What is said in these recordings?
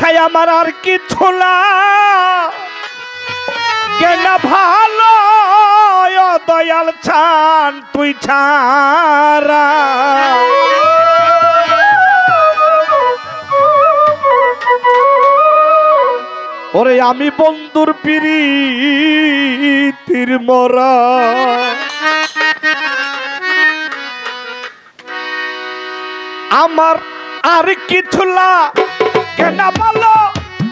হায় আমার আর কিছু না কেন ভালো দয়াল চান তুই ছাড়া ওরে আমি বন্ধুর পিরিতির মরা আমার আর কিছু না কেন ভালো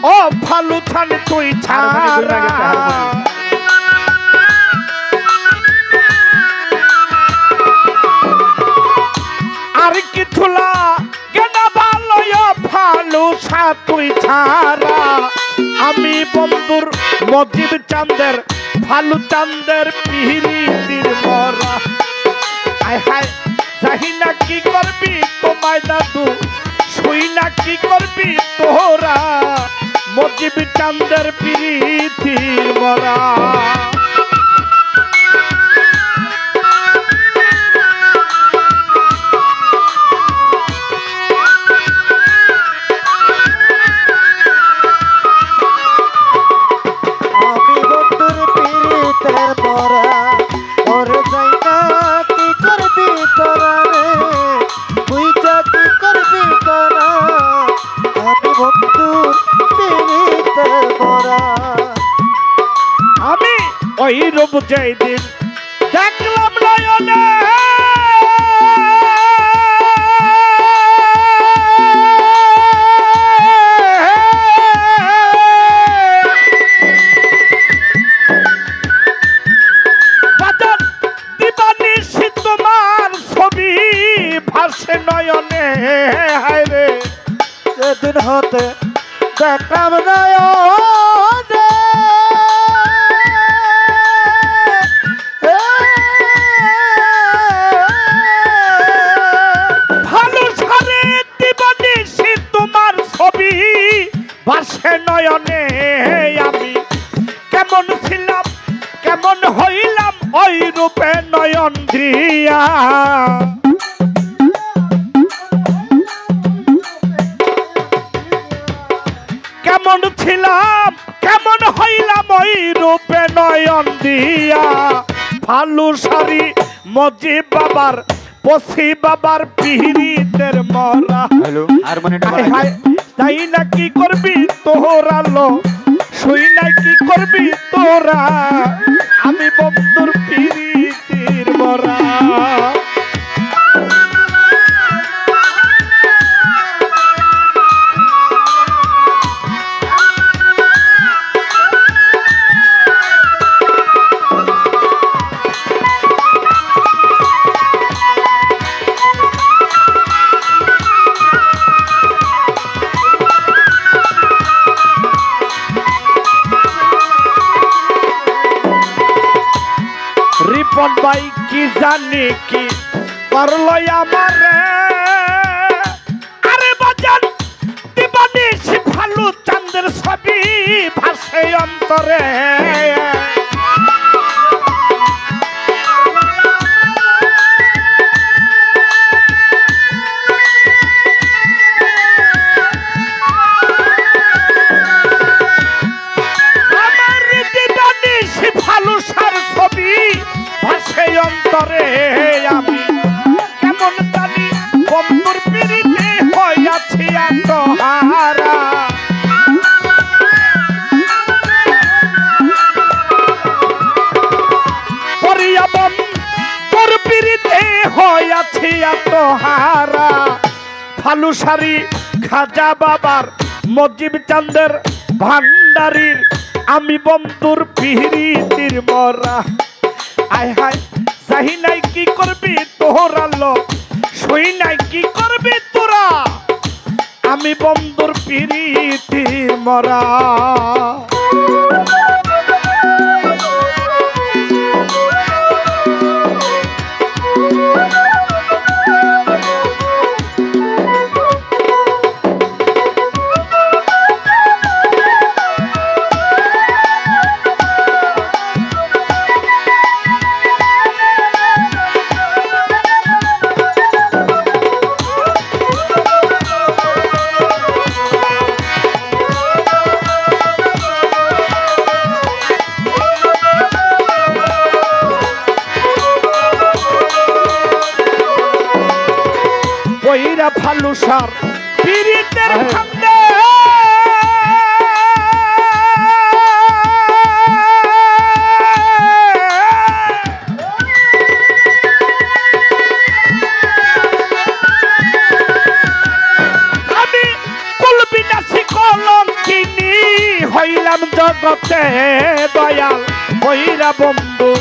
ও ভালো ছান তুই ছাড়া আর কিছু না কেন ভালো ভালো ছা তুই ছাড়া আমি বন্ধুর মজিব চাঁদের ভালু চাঁদের পিরিতির মরা আয় হায় যাই না কি করবি তোমায় দাদু শুই না কি করবি তোরা মজিব চাঁদের পিরিতির মরা আমি ওই রূপ যেই দিন দেখলাম নয়নে দিবানিশি তোমার ছবি ভাসে নয়নে হায় রে সেদিন হতে দেখলাম নয়নে ভালো সারে দিবানিশি তোমার ছবি ভাসে নয়নে আমি কেমন ছিলাম কেমন হইলাম ওই রূপে নয়ন দিয়া কেমন ছিলাম কেমন হইলাম ওই রূপে নয়ন দিয়া ভালু সারি মজিব বাবার পশি বাবার পিরিতের মরা তাই না কি করবি তোরা লো শুই না কি করবি তোরা আমি বন্ধুর পিরিতির মরা রিপন ভাই কি জানি কি করলো আমারে আরে বাজান দিবানিশি ভালু চাঁদের ছবি ভাসে অন্তরে আমার দিবানিশি ভালু সার ছবি ভাসে অন্তরে আমি কেমন জানি বন্ধুর পিরিতে হইয়াছি আত্মহারা পরিয়া বন্ধুর পিরিতে হইয়াছি আত্মহারা ভালু সারি খাজা বাবার মজিব চাঁদের ভান্ডারির আমি বন্ধুর পিরিতির মরা আয় হায় সাহি নাই কি করবি তোরা লো শুই নাই কি করবি তোরা আমি বন্ধুর পিরিতির মরা ফালুসার পীড়িতের ফান্দে আমি কুলবিনাশী কলঙ্কিনী হইলাম জগতে দয়াল হইরা বন্ধু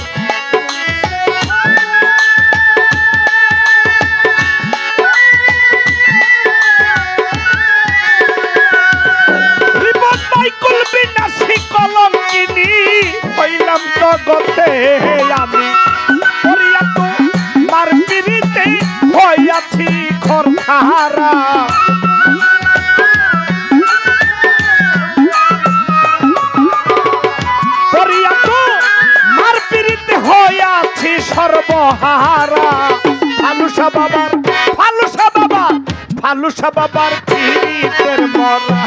হইলাম জগতে আমি করিয়া তো মার পিড়িতে হইয়াছি খরখারা করিয়া তো মার পিড়িতে হইয়াছি সর্বহারা ফালুসা বাবার পিড়িতের মরা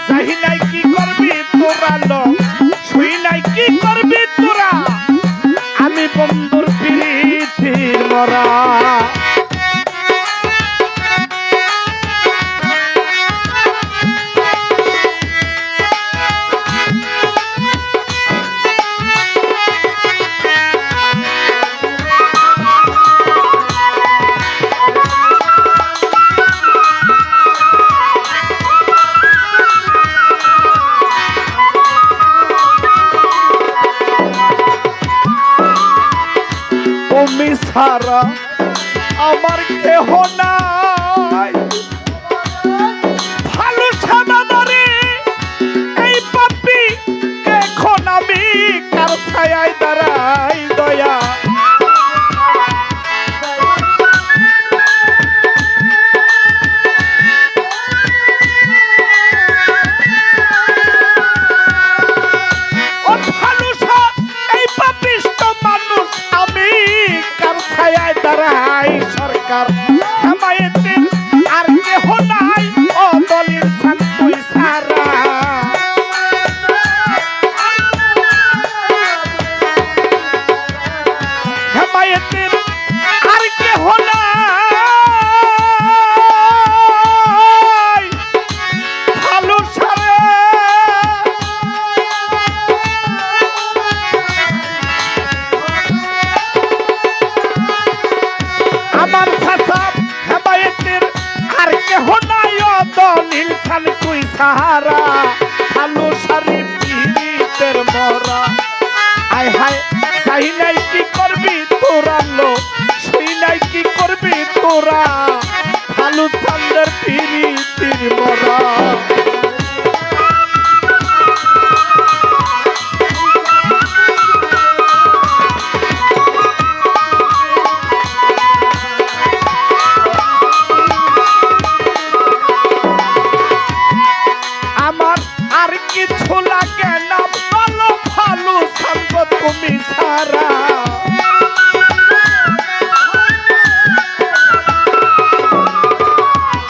চাহি নাই কি করবি তোরা শুই নাই কি করবি তোরা আমি বন্ধুর পিড়িতির মরা তুমি ছাড়া আমার কেহ নাই ফালুসা বাবারে এই পাপি এখন আমি কার ছায়ায় দাঁড়াই দয়া দাঁড়াই সরকার হেমায়েতের আর কেহ নাই ও দলিল শান্তই সারা হেমায়েতের আর কেহ নাই ফালুসারে আমার সাসাব হেমায়েতের আর কেহ নাই দলিল খান তুই সাহারা ফালুসারি পীড়িতের মরা আয় হায় চাই নাই কি করবি তোরা শুই নাই কি করবি তোরা ফালুসান্দের পীড়িতির মরা কিছু লাগে না ভালো ভালো সঙ্গ তুমি ছাড়া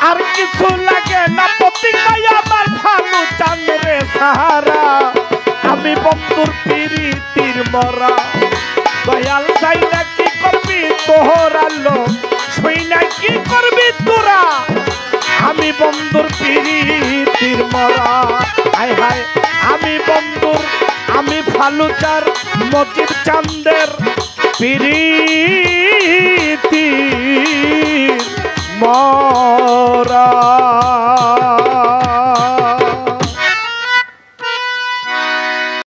আর কিছু লাগে না প্রতিকায় আমার ভালো চাঁদরে সাহারা আমি বন্ধুর পিড়িতির মরা দয়াল চাই না কি করবি তোহরা শুই না কি করবি তোরা আমি বন্ধুর পিড়িতির মরা হায় হায় আমি বন্ধুর আমি ফালুচার মজিদ চাঁদের পিড়িতির মরা।